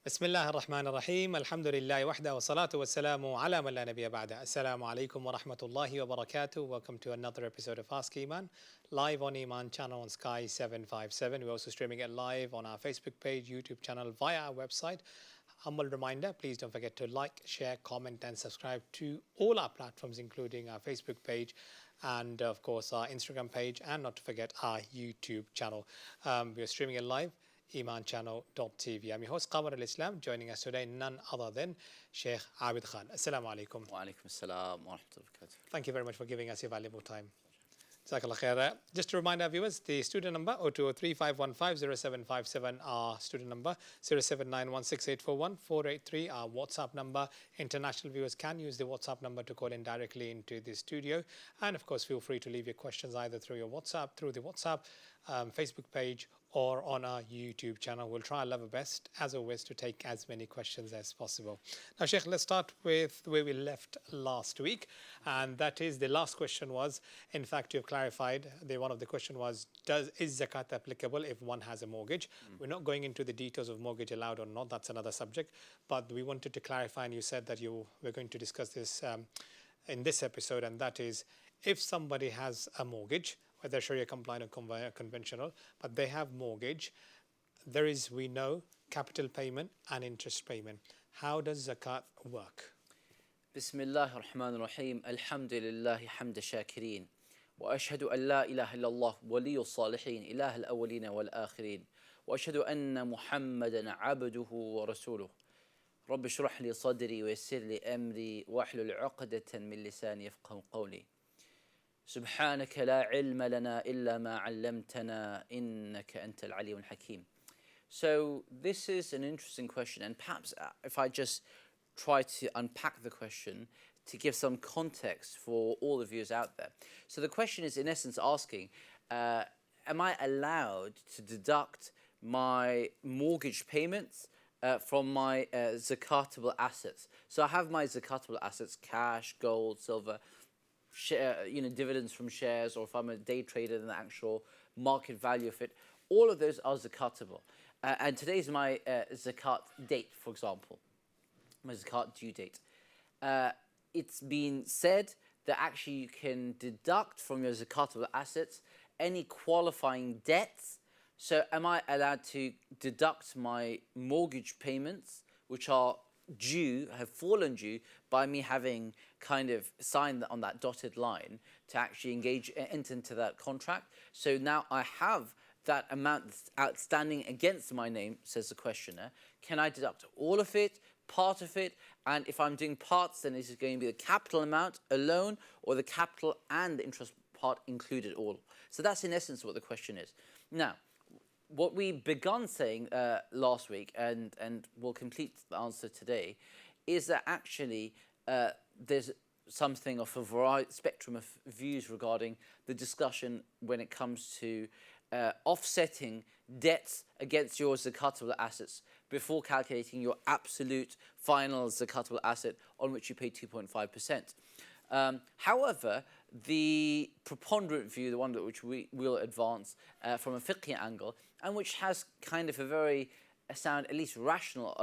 بسم الله الرحمن الرحيم الحمد لله وحده والصلاة والسلام على من لا نبي بعده. Assalamu alaikum wa rahmatullahi wa barakatuh. Welcome to another episode of Ask Eman, live on Eman Channel on Sky 757. We're also streaming it live on our Facebook page, YouTube channel, via our website. Humble reminder, please don't forget to like, share, comment and subscribe to all our platforms, including our Facebook page and of course our Instagram page, and not to forget our YouTube channel. We are streaming it live, Eman Channel TV. I'm your host Qamarul Islam. Joining us today, none other than Shaykh Abid Khan. Assalamu alaikum. Wa alaikum assalam wa rahmatullahi wa barakatuh. Thank you very much for giving us your valuable time. Jazakallah khair. Just to remind our viewers, the student number 0203515077, our student number 07916841 our WhatsApp number. International viewers can use the WhatsApp number to call in directly into the studio, and of course feel free to leave your questions either through the WhatsApp Facebook page or on our YouTube channel. We'll try our level best, as always, to take as many questions as possible. Now, Sheikh, let's start with where we left last week, and that is the last question was, in fact, you've clarified. One of the question was, is zakat applicable if one has a mortgage? We're not going into the details of mortgage allowed or not. That's another subject. But we wanted to clarify, and you said that we're going to discuss this in this episode, and that is, if somebody has a mortgage, whether Sharia compliant or conventional, but they have mortgage, there is, we know, capital payment and interest payment. How does zakat work? Bismillah ar-Rahman ar-Rahim. Alhamdulillahi hamda shakirin. Wa ashhadu an la ilaha illallah waliyul salihin ilah al-awwalin wal-akhirin. Wa ashhadu anna Muhammadan abduhu wa rasuluh. Rabbi shrah li sadri wa yassir li amri wa ahlul 'uqdatan min lisani yafqahu qawli. سبحانك لا علم لنا إلا ما علمتنا إنك أنت العليم الحكيم. So this is an interesting question, and perhaps if I just try to unpack the question to give some context for all the viewers out there. So the question is in essence asking, am I allowed to deduct my mortgage payments from my zakatable assets? So I have my zakatable assets, cash, gold, silver, dividends from shares, or if I'm a day trader, then the actual market value of it. All of those are zakatable. And today's my zakat date, for example, my zakat due date. It's been said that actually you can deduct from your zakatable assets any qualifying debts. So am I allowed to deduct my mortgage payments, which are due, have fallen due by me having kind of signed on that dotted line to actually enter into that contract? So now I have that amount that's outstanding against my name, says the questioner. Can I deduct all of it, part of it? And if I'm doing parts, then is it going to be the capital amount alone, or the capital and the interest part included all? So that's in essence what the question is. Now, what we begun saying last week, and we'll complete the answer today, is that actually there's something of a variety spectrum of views regarding the discussion when it comes to offsetting debts against your zakatable assets before calculating your absolute final zakatable asset on which you pay 2.5%. However, the preponderant view, the one which we will advance from a fiqh angle, and which has kind of a very sound, at least rational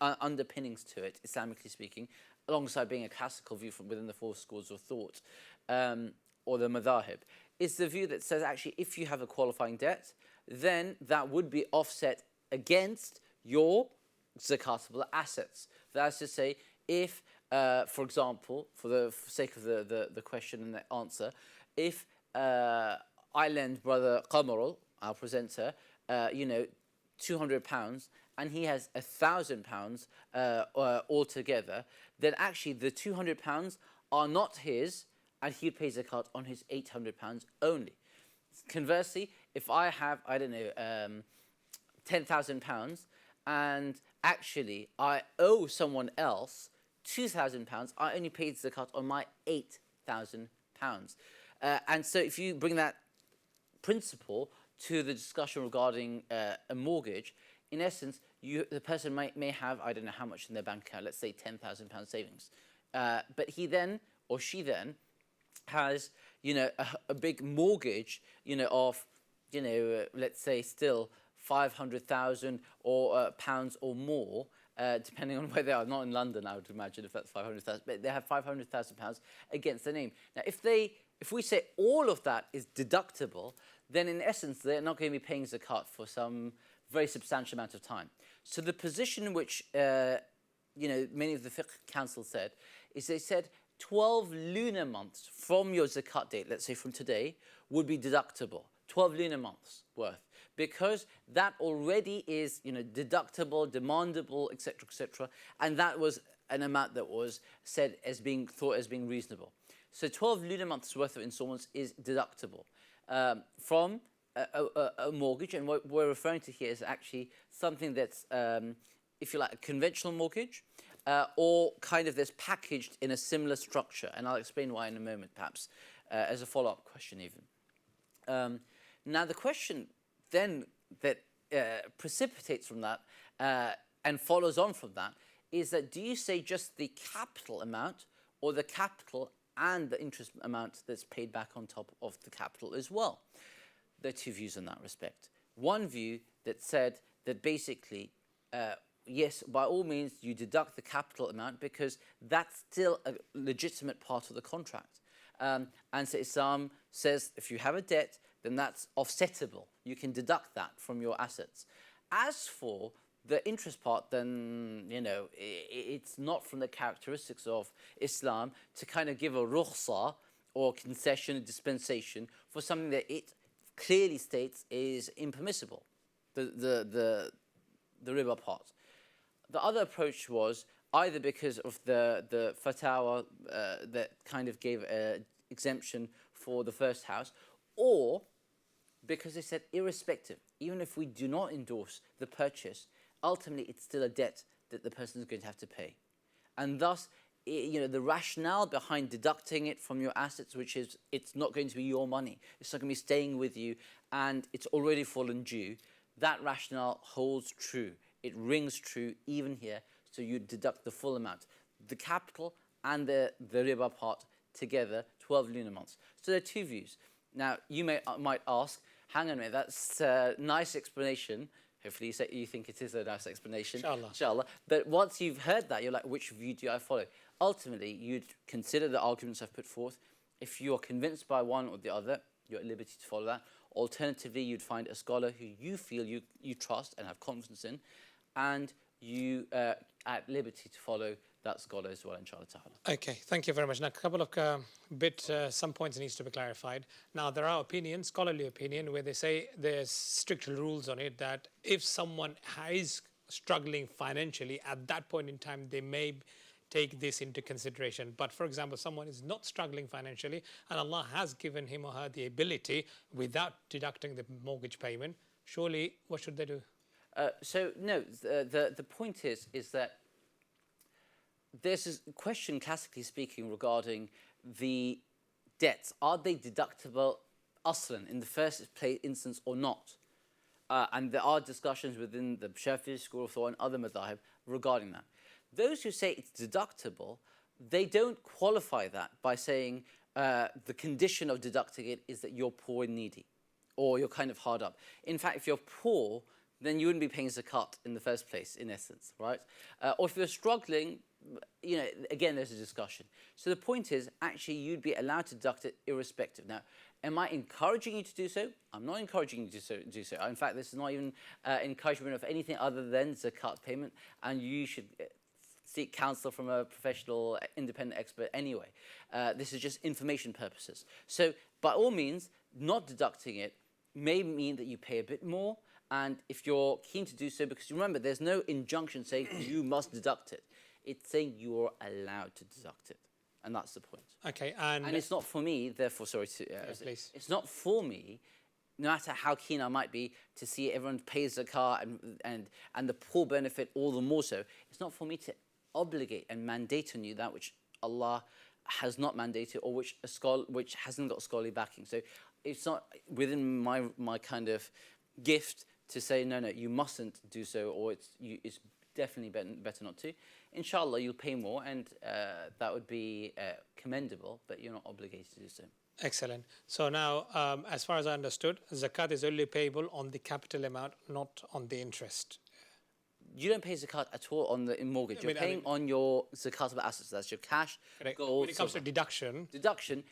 underpinnings to it, Islamically speaking, alongside being a classical view from within the four schools of thought, or the madhahib, is the view that says actually if you have a qualifying debt, then that would be offset against your zakatable assets. That is to say, if for example, for the sake of the question and the answer, if I lend brother Qamarul, our presenter, £200, and he has £1,000 altogether, then actually the £200 are not his, and he pays zakat on his £800 only. Conversely, if I have, I don't know, £10,000, and actually I owe someone else £2,000, I only paid zakat on my £8,000. And so if you bring that principle to the discussion regarding a mortgage, in essence, the person may have, I don't know how much in their bank account, let's say £10,000 savings. But he then, or she then, has, a big mortgage, of, let's say still 500,000 or pounds or more, depending on where they are. Not in London, I would imagine, if that's 500,000, but they have 500,000 pounds against their name. Now, if we say all of that is deductible, then in essence they're not going to be paying zakat for some very substantial amount of time. So the position which many of the fiqh council said is they said 12 lunar months from your zakat date, let's say from today, would be deductible. 12 lunar months worth, because that already is deductible, demandable, etc., and that was an amount that was said as being thought as being reasonable. So 12 lunar months worth of installments is deductible from a mortgage, and what we're referring to here is actually something that's, if you like, a conventional mortgage, or kind of that's packaged in a similar structure, and I'll explain why in a moment, perhaps, as a follow-up question even. Now, the question then that precipitates from that and follows on from that is that, do you say just the capital amount, or the capital and the interest amount that's paid back on top of the capital as well? There are two views in that respect. One view that said that basically, yes, by all means, you deduct the capital amount because that's still a legitimate part of the contract. And so Islam says if you have a debt, then that's offsettable. You can deduct that from your assets. As for the interest part, then, it's not from the characteristics of Islam to kind of give a rukhsa or concession, a dispensation for something that it clearly states is impermissible, the riba part. The other approach was either because of the fatwa that kind of gave an exemption for the first house, or because they said irrespective, even if we do not endorse the purchase, ultimately it's still a debt that the person is going to have to pay. And thus, the rationale behind deducting it from your assets, which is it's not going to be your money, it's not going to be staying with you, and it's already fallen due, that rationale holds true. It rings true even here, so you deduct the full amount, the capital and the riba part together, 12 lunar months. So there are two views. Now, you might ask, hang on a minute, that's a nice explanation. Hopefully you think it is a nice explanation. Inshallah. Inshallah. But once you've heard that, you're like, which view do I follow? Ultimately, you'd consider the arguments I've put forth. If you're convinced by one or the other, you're at liberty to follow that. Alternatively, you'd find a scholar who you feel you trust and have confidence in, and you at liberty to follow that scholar as well, inshallah ta'ala. Okay, thank you very much. Now, a couple of some points needs to be clarified. Now, there are opinions, scholarly opinion, where they say there's strict rules on it that if someone is struggling financially, at that point in time, they may take this into consideration. But for example, someone is not struggling financially and Allah has given him or her the ability without deducting the mortgage payment, surely what should they do? So no, the point is that there's a question, classically speaking, regarding the debts. Are they deductible aslan in the first instance or not? And there are discussions within the Shafi'i school of thought and other madhahib regarding that. Those who say it's deductible, they don't qualify that by saying the condition of deducting it is that you're poor and needy, or you're kind of hard up. In fact, if you're poor, then you wouldn't be paying zakat in the first place, in essence, right? Or if you're struggling, again, there's a discussion. So the point is, actually, you'd be allowed to deduct it irrespective. Now, am I encouraging you to do so? I'm not encouraging you to do so. In fact, this is not even encouragement of anything other than zakat payment, and you should seek counsel from a professional, independent expert anyway. This is just information purposes. So, by all means, not deducting it may mean that you pay a bit more, and if you're keen to do so, because remember, there's no injunction saying you must deduct it. It's saying you're allowed to deduct it. And that's the point. Okay, and it's not for me, therefore, sorry to... please. It's not for me, no matter how keen I might be to see everyone pays zakah and the poor benefit all the more so. It's not for me to obligate and mandate on you that which Allah has not mandated, or which hasn't got scholarly backing. So it's not within my kind of gift to say, no, you mustn't do so, or it's definitely better not to. Inshallah, you'll pay more, and that would be commendable, but you're not obligated to do so. Excellent. So now, as far as I understood, zakat is only payable on the capital amount, not on the interest. You don't pay zakat at all on the mortgage. You're paying on your zakatable assets. That's your cash, gold, when it comes to deduction,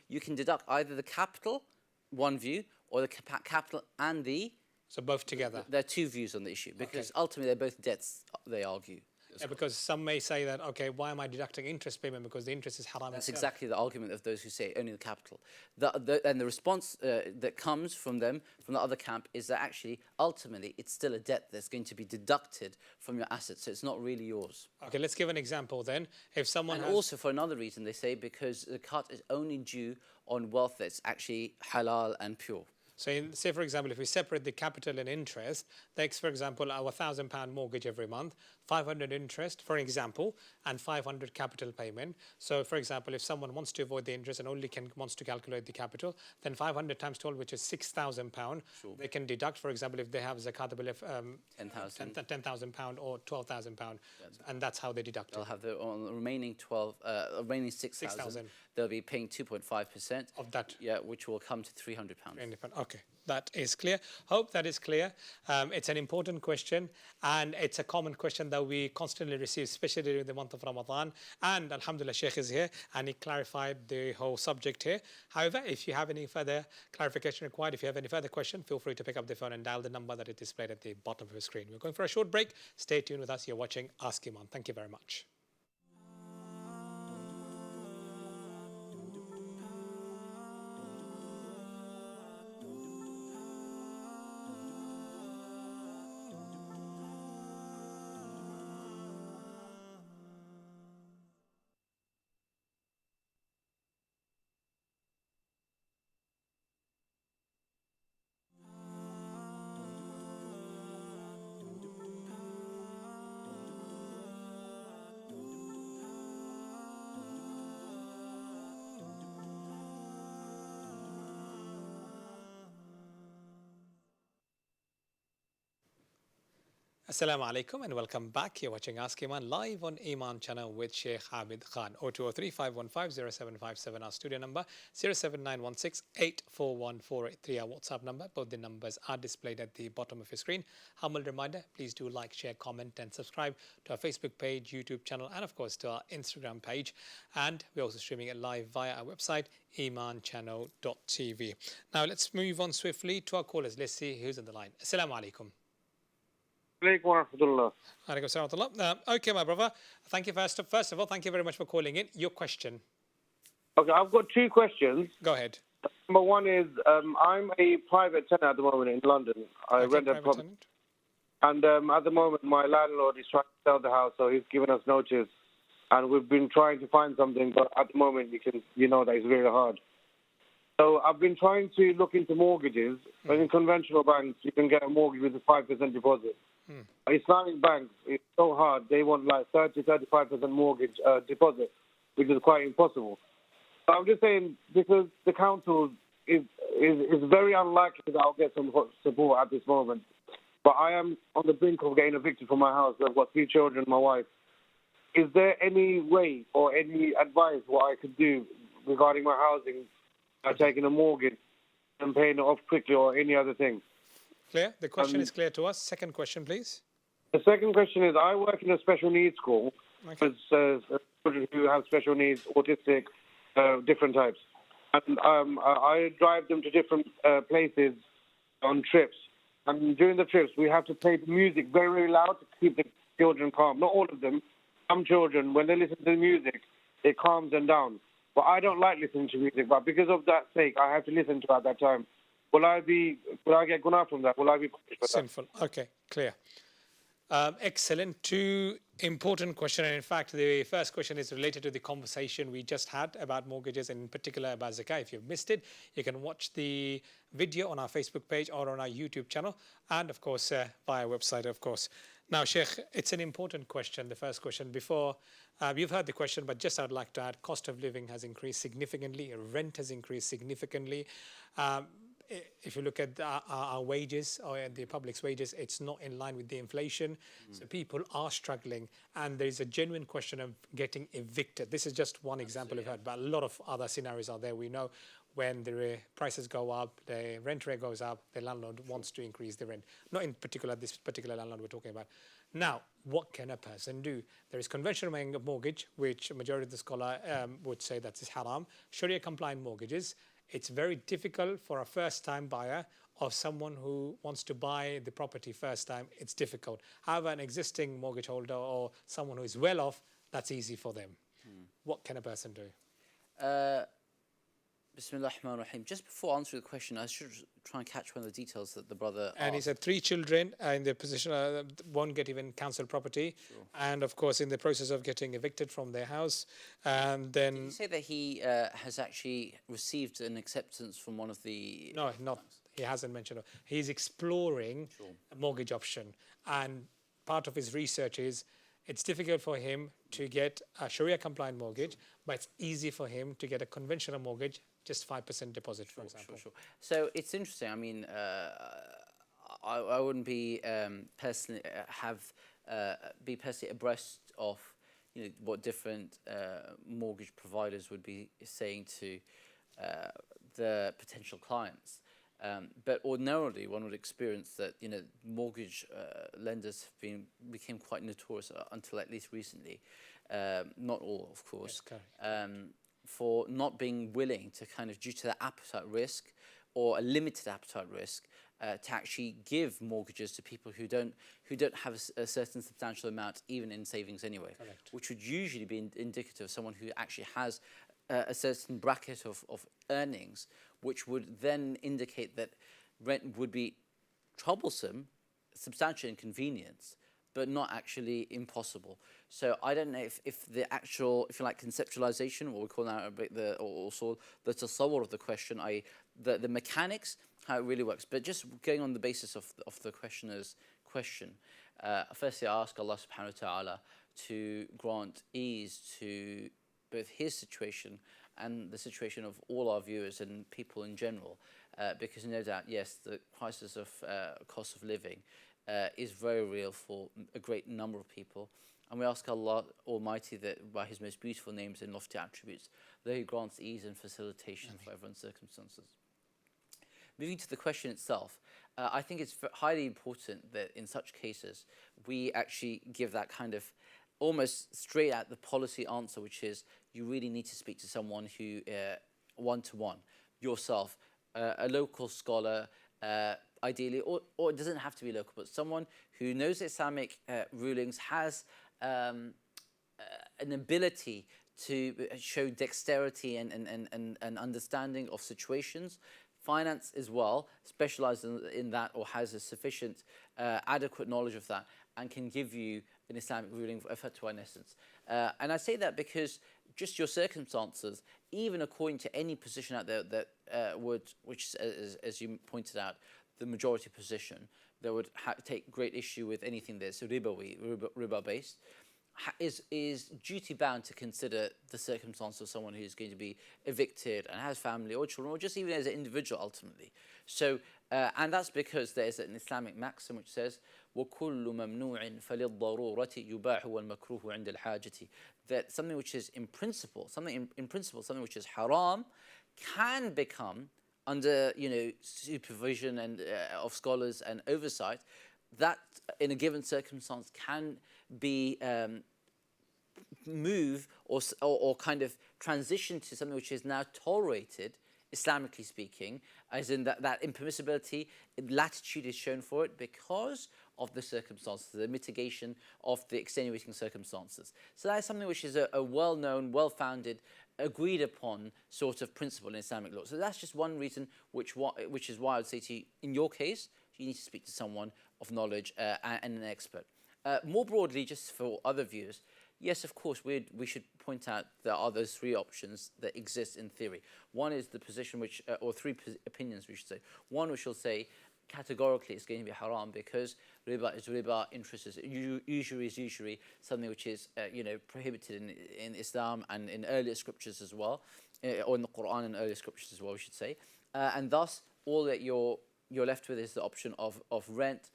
you can deduct either the capital, one view, or the capital and the. So both together. There are two views on the issue because ultimately they're both debts. They argue. Yeah, because some may say that, okay, why am I deducting interest payment because the interest is haram? That's exactly the argument of those who say only the capital. And the response that comes from them, from the other camp, is that actually, ultimately, it's still a debt that's going to be deducted from your assets, so it's not really yours. Okay, let's give an example then. If someone And also for another reason, they say because the zakat is only due on wealth that's actually halal and pure. So say, for example, if we separate the capital and interest, takes, for example, our £1,000 mortgage every month, 500 interest, for example, and 500 capital payment. So, for example, if someone wants to avoid the interest and only wants to calculate the capital, then 500 times 12, which is £6,000, they can deduct, for example, if they have zakatable £10,000 or £12,000, and that's how they deduct They'll it. have the remaining remaining 6,000. They'll be paying 2.5% of that. Yeah, which will come to £300. Okay, that is clear. Hope that is clear. It's an important question, and it's a common question that we constantly receive, especially during the month of Ramadan. And Alhamdulillah, Shaykh is here, and he clarified the whole subject here. However, if you have any further clarification required, if you have any further question, feel free to pick up the phone and dial the number that is displayed at the bottom of your screen. We're going for a short break. Stay tuned with us. You're watching Ask Eman. Thank you very much. Assalamu alaikum and welcome back. You're watching Ask Eman live on Eman Channel with Shaykh Abid Khan. 0203-515-0757, our studio number, 07916-841483, our WhatsApp number. Both the numbers are displayed at the bottom of your screen. Humble reminder, please do like, share, comment and subscribe to our Facebook page, YouTube channel and of course to our Instagram page. And we're also streaming it live via our website, emanchannel.tv. Now let's move on swiftly to our callers. Let's see who's on the line. Assalamu alaikum. Okay, my brother. Thank you first of all. Thank you very much for calling in. Your question. Okay, I've got two questions. Go ahead. Number one is, I'm a private tenant at the moment in London. I rent a property. And at the moment, my landlord is trying to sell the house, so he's given us notice. And we've been trying to find something, but at the moment, you know that it's very hard. So I've been trying to look into mortgages. In conventional banks, you can get a mortgage with a 5% deposit. Islamic banks, it's so hard. They want like 30-35% mortgage deposit, which is quite impossible. So I'm just saying, because the council is very unlikely that I'll get some support at this moment. But I am on the brink of getting evicted from my house. I've got 3 children, my wife. Is there any way or any advice what I could do regarding my housing, taking a mortgage and paying it off quickly or any other thing? Clear? The question is clear to us. Second question, please. The second question is, I work in a special needs school with children who have special needs, autistic, different types. And I drive them to different places on trips. And during the trips, we have to play the music very, very loud to keep the children calm. Not all of them. Some children, when they listen to the music, it calms them down. But I don't like listening to music, but because of that sake, I have to listen to it at that time. Will I get gone out from that? Will I be punished for that? Sinful. Okay, clear. Excellent. 2 important questions. And in fact, the first question is related to the conversation we just had about mortgages and in particular about zakah. If you've missed it, you can watch the video on our Facebook page or on our YouTube channel and of course via website, of course. Now, Sheikh, it's an important question, the first question. Before, you've heard the question, but just I'd like to add, cost of living has increased significantly, rent has increased significantly. if you look at our wages or the public's wages, it's not in line with the inflation. So people are struggling, and there is a genuine question of getting evicted. This is just one example we've heard, but a lot of other scenarios are there. We know when the prices go up, the rent rate goes up, the landlord wants to increase the rent. Not in particular this particular landlord we're talking about. Now, what can a person do? There is conventional mortgage, which a majority of the scholar would say that is haram. Sharia compliant mortgages. It's very difficult for a first-time buyer or someone who wants to buy the property first time. It's difficult. However, an existing mortgage holder or someone who is well off, that's easy for them. What can a person do? Bismillah ar-Rahman ar-Rahim. Just before answering the question, I should try and catch one of the details that the brother And he said 3 children in the position, won't get even council property. Sure. And of course, in the process of getting evicted from their house. And then... Did you say that he has actually received an acceptance from one of the... No, not. He hasn't mentioned it. He's exploring a mortgage option. And part of his research is it's difficult for him to get a Sharia compliant mortgage, but it's easy for him to get a conventional mortgage, just 5% deposit, for example. Sure. So it's interesting. I mean, I wouldn't be personally abreast of what different mortgage providers would be saying to the potential clients. But ordinarily, one would experience that mortgage lenders became quite notorious until at least recently. Not all, of course. Yes, for not being willing to due to the appetite risk or a limited appetite risk, to actually give mortgages to people who don't have a certain substantial amount, even in savings anyway. Correct. Which would usually be indicative of someone who actually has a certain bracket of earnings, which would then indicate that rent would be troublesome, substantial inconvenience, but not actually impossible. So I don't know if the actual, if you like, conceptualization, what we call now the tasawwur of the question, i.e. the mechanics, how it really works. But just going on the basis of the questioner's question, firstly I ask Allah subhanahu wa ta'ala to grant ease to both his situation and the situation of all our viewers and people in general, because no doubt, yes, the crisis of cost of living is very real for a great number of people. And we ask Allah Almighty that by his most beautiful names and lofty attributes, that he grants ease and facilitation for everyone's circumstances. Moving to the question itself, I think it's highly important that in such cases, we actually give that almost straight at the policy answer, which is you really need to speak to someone who, one-to-one, yourself, a local scholar, ideally, or it doesn't have to be local, but someone who knows Islamic rulings, has an ability to show dexterity and understanding of situations, finance as well, specialized in that, or has a sufficient adequate knowledge of that, and can give you an Islamic ruling of fatwa in essence. And I say that because just your circumstances, even according to any position out there that which as you pointed out, the majority position that would take great issue with anything that's riba based, is duty bound to consider the circumstance of someone who's going to be evicted and has family or children, or just even as an individual ultimately. So, and that's because there's an Islamic maxim which says, وَكُلُّ مَمْنُوعٍ فَلِلضَّرُورَةِ يُبَاحُ وَالْمَكْرُوهُ عِنْدَ الْحَاجَةِ. That something which is in principle, something which is haram, can become, under supervision and of scholars and oversight, that in a given circumstance can be move or transition to something which is now tolerated, Islamically speaking, as in that impermissibility, latitude is shown for it because of the circumstances, the mitigation of the extenuating circumstances. So that is something which is a well-known, well-founded, agreed upon sort of principle in Islamic law. So that's just one reason which is why I would say to you, in your case, you need to speak to someone of knowledge and an expert. More broadly, just for other viewers, yes, of course, we should point out there are those 3 options that exist in theory. One is the position which, or 3 opinions we should say. One which will say categorically it's going to be haram because riba is riba, interest is usury is usury, something which is prohibited in Islam and in earlier scriptures as well. or in the Quran and earlier scriptures as well, we should say. And thus, all that you're left with is the option of rent,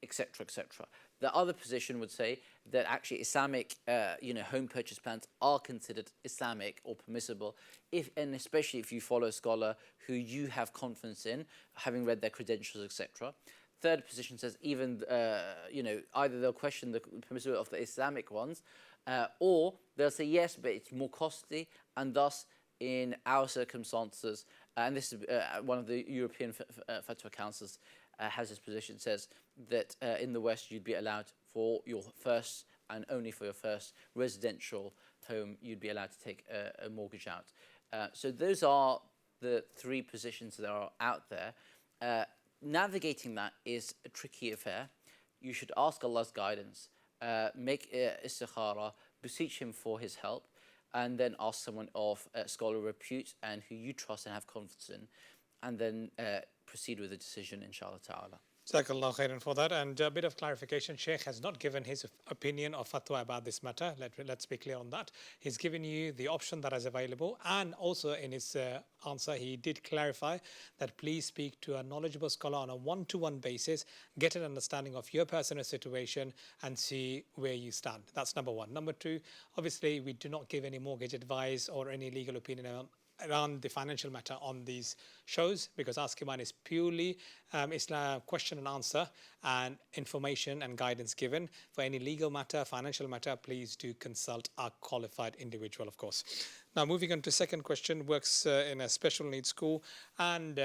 etc., etc. The other position would say that actually Islamic, home purchase plans are considered Islamic or permissible, and especially if you follow a scholar who you have confidence in, having read their credentials, etc. Third position says even, either they'll question the permissibility of the Islamic ones, or they'll say yes, but it's more costly, and thus in our circumstances, and this is one of the European fatwa councils has this position, says that in the West you'd be allowed for your first and only for your first residential home, you'd be allowed to take a mortgage out. So those are the three positions that are out there. Navigating that is a tricky affair. You should ask Allah's guidance, make istikhara, beseech Him for His help, and then ask someone of scholar repute and who you trust and have confidence in, and then proceed with the decision, inshallah ta'ala. Jazakallah khairan for that. And a bit of clarification, Shaykh has not given his opinion or fatwa about this matter. Let's be clear on that. He's given you the option that is available, and also in his answer he did clarify that please speak to a knowledgeable scholar on a one-to-one basis, get an understanding of your personal situation and see where you stand. That's number one. Number two, obviously we do not give any mortgage advice or any legal opinion around the financial matter on these shows, because Ask Eman is purely Islam question and answer and information and guidance given. For any legal matter, financial matter, please do consult a qualified individual, of course. Now, moving on to second question, works in a special needs school, and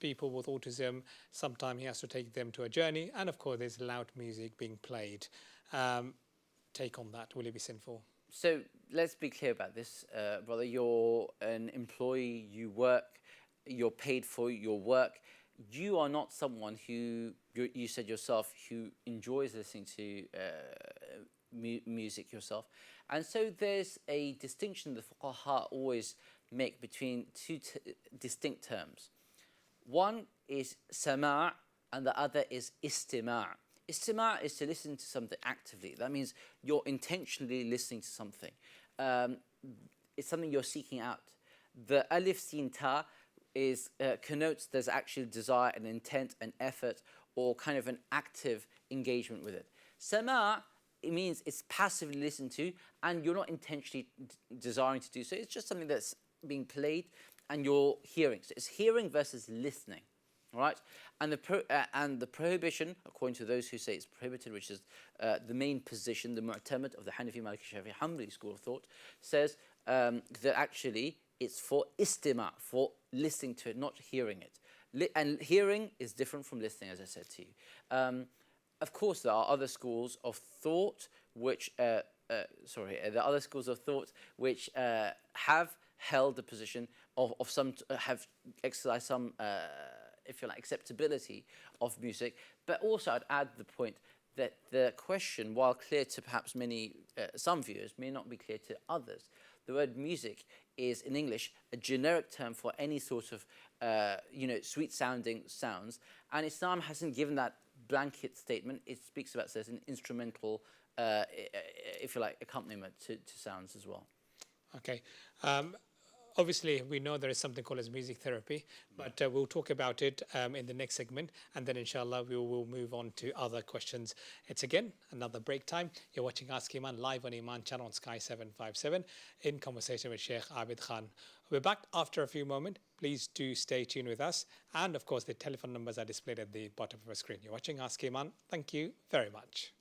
people with autism, sometimes he has to take them to a journey, and of course there's loud music being played. Take on that, will it be sinful? So let's be clear about this, brother. You're an employee, you work, you're paid for your work. You are not someone who, you said yourself, who enjoys listening to music yourself. And so there's a distinction the fuqaha always make between two distinct terms. One is sama' and the other is istima'. Istima' is to listen to something actively. That means you're intentionally listening to something. It's something you're seeking out. The alif sin ta is connotes there's actually desire and intent and effort, or kind of an active engagement with it. Sama', it means it's passively listened to and you're not intentionally desiring to do so. It's just something that's being played and you're hearing. So it's hearing versus listening. Right, and the prohibition, according to those who say it's prohibited, which is the main position, the mu'tamad of the Hanafi, Maliki, Shafi'i, Hanbali school of thought, says that actually it's for istima', for listening to it, not hearing it. And hearing is different from listening, as I said to you. Of course, there are other schools of thought which, there are other schools of thought which have held the position of some, have exercised some. If you like, acceptability of music. But also I'd add the point that the question, while clear to perhaps some viewers, may not be clear to others. The word music is, in English, a generic term for any sort of, sweet sounding sounds. And Islam hasn't given that blanket statement. It speaks about certain instrumental, if you like, accompaniment to sounds as well. Okay. Obviously, we know there is something called as music therapy, but we'll talk about it in the next segment, and then inshallah we will move on to other questions. It's again another break time. You're watching Ask Eman live on Eman Channel on Sky 757 in conversation with Shaykh Abid Khan. We're back after a few moments. Please do stay tuned with us, and of course the telephone numbers are displayed at the bottom of the screen. You're watching Ask Eman. Thank you very much.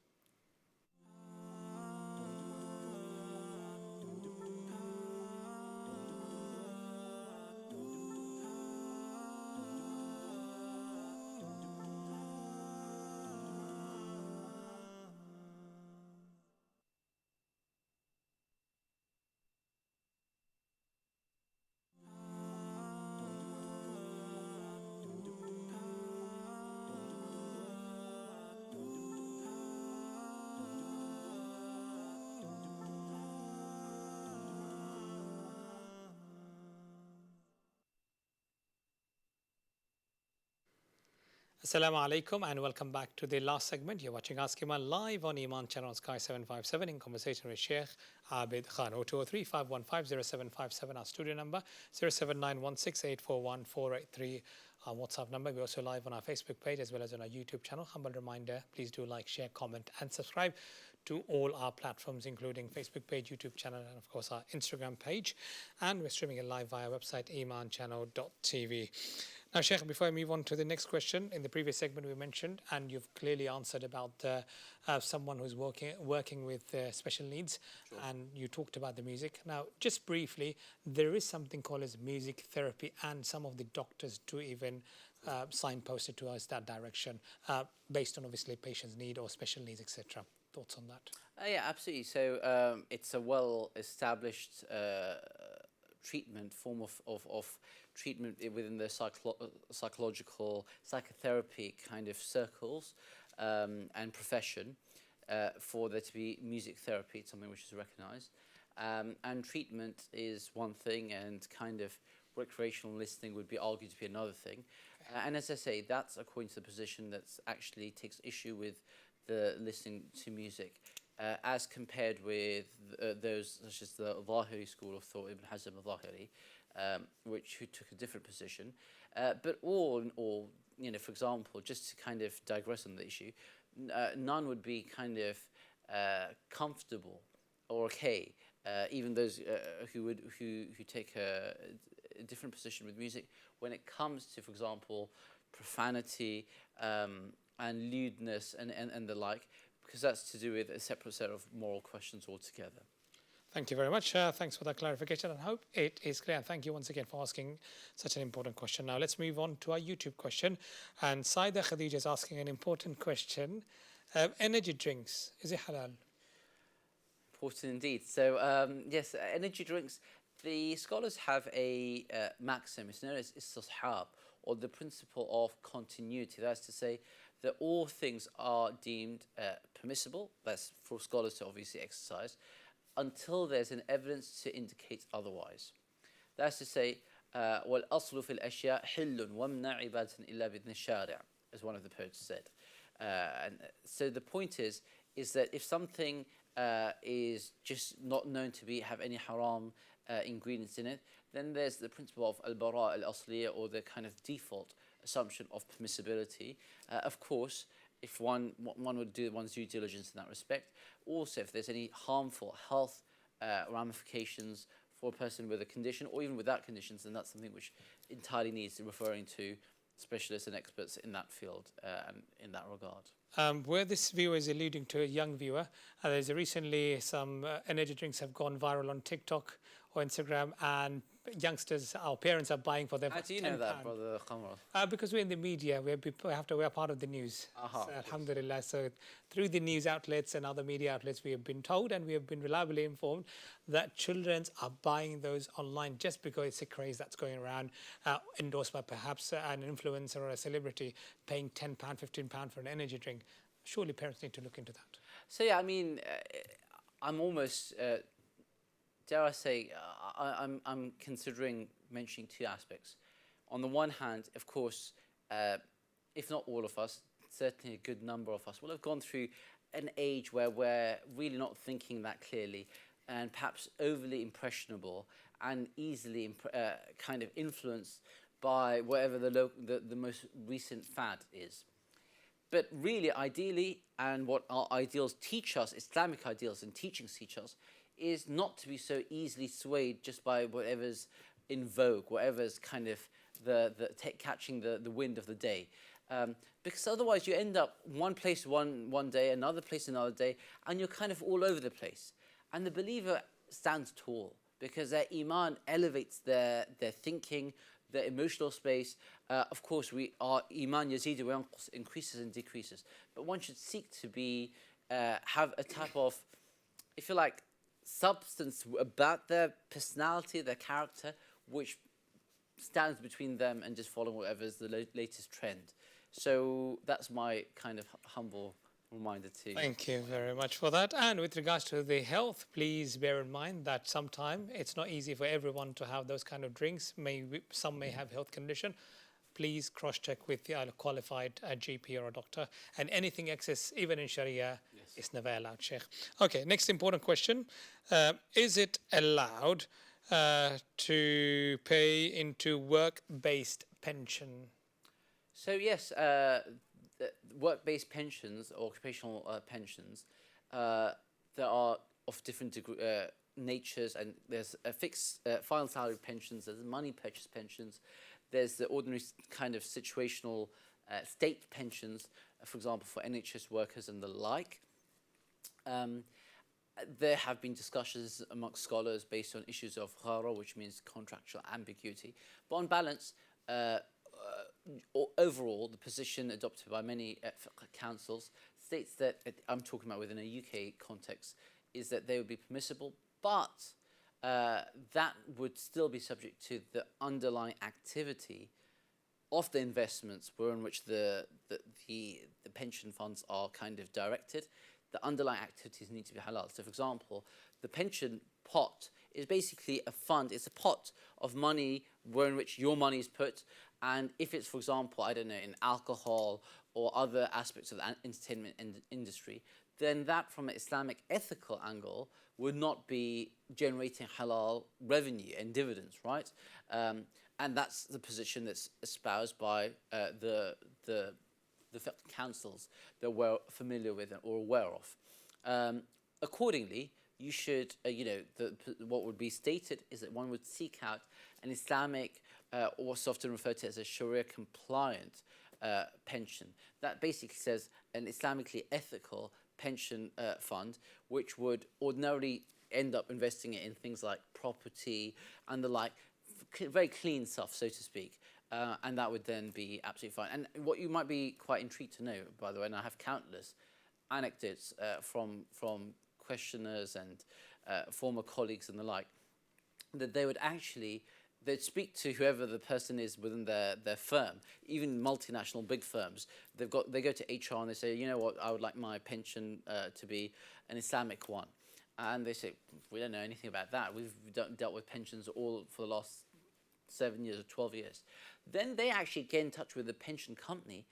Assalamu alaikum and welcome back to the last segment. You're watching Ask Iman live on Eman Channel Sky 757 in conversation with Shaykh Abid Khan. 0203 515 0757, our studio number, 07916841483, our WhatsApp number. We're also live on our Facebook page as well as on our YouTube channel. Humble reminder, please do like, share, comment and subscribe to all our platforms, including Facebook page, YouTube channel, and of course our Instagram page. And we're streaming it live via our website, emanchannel.tv. Now, Sheikh, before I move on to the next question, in the previous segment we mentioned, and you've clearly answered about someone who's working with special needs, sure. And you talked about the music. Now, just briefly, there is something called as music therapy, and some of the doctors do even signpost it to us that direction, based on obviously patient's need or special needs, etc. Thoughts on that? Yeah, absolutely. So it's a well-established treatment form of treatment within the psychological psychotherapy kind of circles and profession for there to be music therapy. It's something which is recognized, and treatment is one thing, and kind of recreational listening would be argued to be another thing. And as I say, that's according to the position that actually takes issue with the listening to music, as compared with those such as the Zahiri school of thought, Ibn Hazm al-Zahiri, who took a different position. But all in all, you know, for example, just to kind of digress on the issue, none would be kind of comfortable or okay, even those who take a different position with music when it comes to, for example, profanity and lewdness and the like, because that's to do with a separate set of moral questions altogether. Thank you very much. Thanks for that clarification. I hope it is clear. Thank you once again for asking such an important question. Now let's move on to our YouTube question. And Saida Khadija is asking an important question. Energy drinks, is it halal? Important indeed. So yes, energy drinks, the scholars have a maxim. It's known as istishab, or the principle of continuity. That's to say that all things are deemed permissible. That's for scholars to obviously exercise, until there's an evidence to indicate otherwise. That's to say, وَالْأَصْلُ فِي الْأَشْيَاءِ حِلٌّ وَمْنَعْ عِبَادَةً إِلَّا بِإِذْنِ الشَّارِعِ, as one of the poets said. And so the point is that if something is just not known to have any haram ingredients in it, then there's the principle of al-bara al-asliya, or the kind of default assumption of permissibility. Of course, if one would do one's due diligence in that respect. Also, if there's any harmful health ramifications for a person with a condition, or even without conditions, then that's something which entirely needs referring to specialists and experts in that field and in that regard. Where this viewer is alluding to a young viewer, there's recently some energy drinks have gone viral on TikTok or Instagram, and youngsters, our parents are buying for them. How do you know that, Brother Qamarul? Because we're in the media, we're part of the news. So, alhamdulillah. So through the news outlets and other media outlets, we have been told and we have been reliably informed that children are buying those online just because it's a craze that's going around, endorsed by perhaps an influencer or a celebrity, paying £10, £15 for an energy drink. Surely parents need to look into that. So yeah, I mean, I'm almost... dare I say, I'm considering mentioning two aspects. On the one hand, of course, if not all of us, certainly a good number of us will have gone through an age where we're really not thinking that clearly, and perhaps overly impressionable and easily kind of influenced by whatever the most recent fad is. But really, ideally, and what our ideals teach us, Islamic ideals and teachings teach us, is not to be so easily swayed just by whatever's in vogue, whatever's kind of catching the wind of the day. Because otherwise you end up one place one day, another place another day, and you're kind of all over the place. And the believer stands tall because their iman elevates their thinking, their emotional space. Of course, our iman yazidu wa yanqus, increases and decreases. But one should seek to have a type of, if you like, substance about their personality, their character, which stands between them and just following whatever's the latest trend. So that's my kind of humble reminder to you. Thank you very much for that. And with regards to the health, please bear in mind that sometimes it's not easy for everyone to have those kind of drinks. Some may have health condition. please cross-check with the qualified GP or a doctor. And anything excess, even in Sharia, is never allowed, Sheikh. Okay, next important question. Is it allowed to pay into work-based pension? So yes, work-based pensions or occupational pensions, there are of different natures, and there's a fixed final salary pensions, there's money purchase pensions, there's the ordinary kind of situational state pensions, for example, for NHS workers and the like. There have been discussions amongst scholars based on issues of ghara, which means contractual ambiguity. But on balance, overall, the position adopted by many councils states that, I'm talking about within a UK context, is that they would be permissible, but that would still be subject to the underlying activity of the investments wherein which the pension funds are kind of directed. The underlying activities need to be halal. So, for example, the pension pot is basically a fund. It's a pot of money wherein which your money is put. And if it's, for example, I don't know, in alcohol or other aspects of the entertainment industry, then that, from an Islamic ethical angle, would not be generating halal revenue and dividends, right? And that's the position that's espoused by the councils that we're familiar with or aware of. Accordingly, you should, what would be stated is that one would seek out an Islamic, or what's often referred to as a Sharia compliant pension. That basically says an Islamically ethical pension fund, which would ordinarily end up investing it in things like property and the like, very clean stuff, so to speak. And that would then be absolutely fine. And what you might be quite intrigued to know, by the way, and I have countless anecdotes from questioners and former colleagues and the like, that they would actually, they'd speak to whoever the person is within their firm, even multinational big firms. They go to HR and they say, you know what, I would like my pension to be an Islamic one. And they say, we don't know anything about that. We've dealt with pensions all for the last 7 years or 12 years. Then they actually get in touch with the pension company.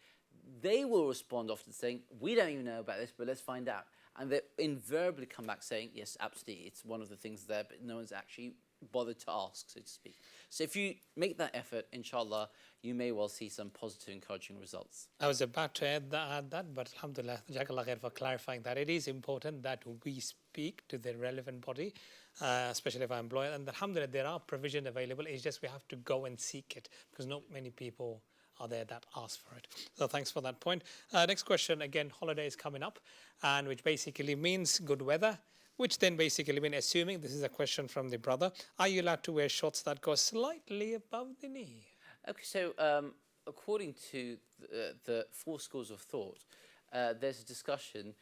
They will respond often saying, we don't even know about this, but let's find out. And they invariably come back saying, yes, absolutely, it's one of the things there, but no one's actually bothered to ask, so to speak. So if you make that effort, inshallah, you may well see some positive, encouraging results. I was about to add that, but alhamdulillah, jazakallah khair for clarifying that. It is important that we speak to the relevant body, especially if I'm employed. And alhamdulillah, there are provisions available. It's just we have to go and seek it, because not many people are there that ask for it. So thanks for that point. Next question, again, holiday is coming up, and which basically means good weather, which then basically means, assuming this is a question from the brother, are you allowed to wear shorts that go slightly above the knee? Okay, so according to the four schools of thought, there's a discussion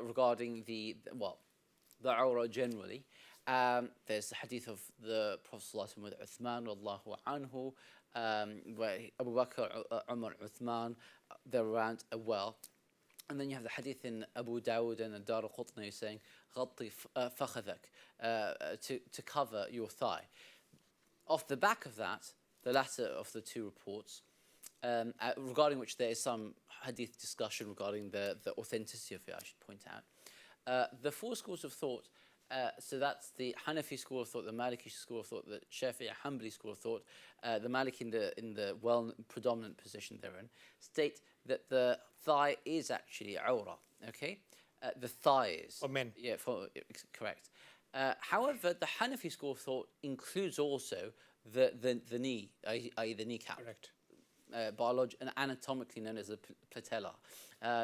regarding the awrah generally. There's the hadith of the Prophet ﷺ with Uthman radiyallahu anhu, where Abu Bakr, Umar, Uthman, they're around a well. And then you have the hadith in Abu Dawud and Ad-Daraqutni saying, غطي فخذك, to cover your thigh. Off the back of that, the latter of the two reports, regarding which there is some hadith discussion regarding the authenticity of it, I should point out. The four schools of thought, so that's the Hanafi school of thought, the Maliki school of thought, the Shafi'i Hanbali school of thought, the Maliki in the predominant position they're in, state that the thigh is actually awrah, okay? The thigh is. For men. Yeah, correct. However, the Hanafi school of thought includes also the knee, i.e. the kneecap. Correct. And anatomically known as the patella.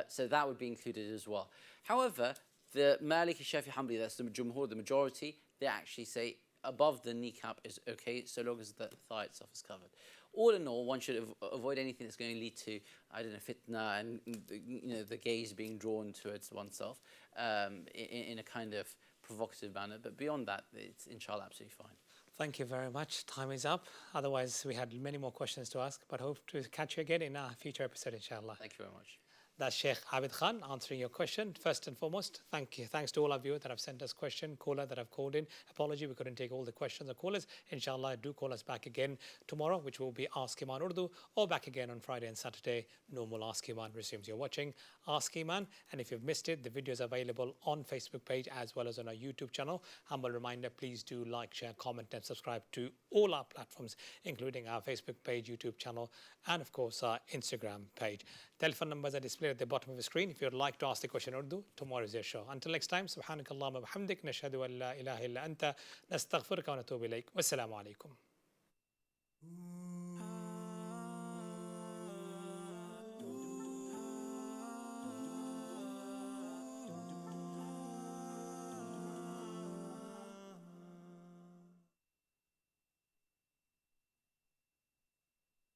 So that would be included as well. However, the Maliki, Shafi'i, Hanbali, that's the Jumhur, the majority, they actually say above the kneecap is okay, so long as the thigh itself is covered. All in all, one should avoid anything that's going to lead to, I don't know, fitna and the gaze being drawn towards oneself in a kind of provocative manner. But beyond that, it's inshallah absolutely fine. Thank you very much. Time is up. Otherwise, we had many more questions to ask, but hope to catch you again in our future episode, inshallah. Thank you very much. That's Shaykh Abid Khan answering your question. First and foremost, thank you. Thanks to all of you that have sent us question, caller that have called in. Apology, we couldn't take all the questions or callers. Inshallah, do call us back again tomorrow, which will be Ask Eman Urdu, or back again on Friday and Saturday. Normal Ask Eman resumes. You're watching Ask Eman, and if you've missed it, the video is available on Facebook page as well as on our YouTube channel. Humble reminder, please do like, share, comment, and subscribe to all our platforms, including our Facebook page, YouTube channel, and of course our Instagram page. Telephone numbers are displayed at the bottom of the screen if you'd like to ask the question in Urdu. Tomorrow is your show. Until next time, subhanakallahumma wa bihamdik, nashhadu an la ilaha illa anta, nastaghfiruka wa natubu ilayk. Wassalamu alaikum.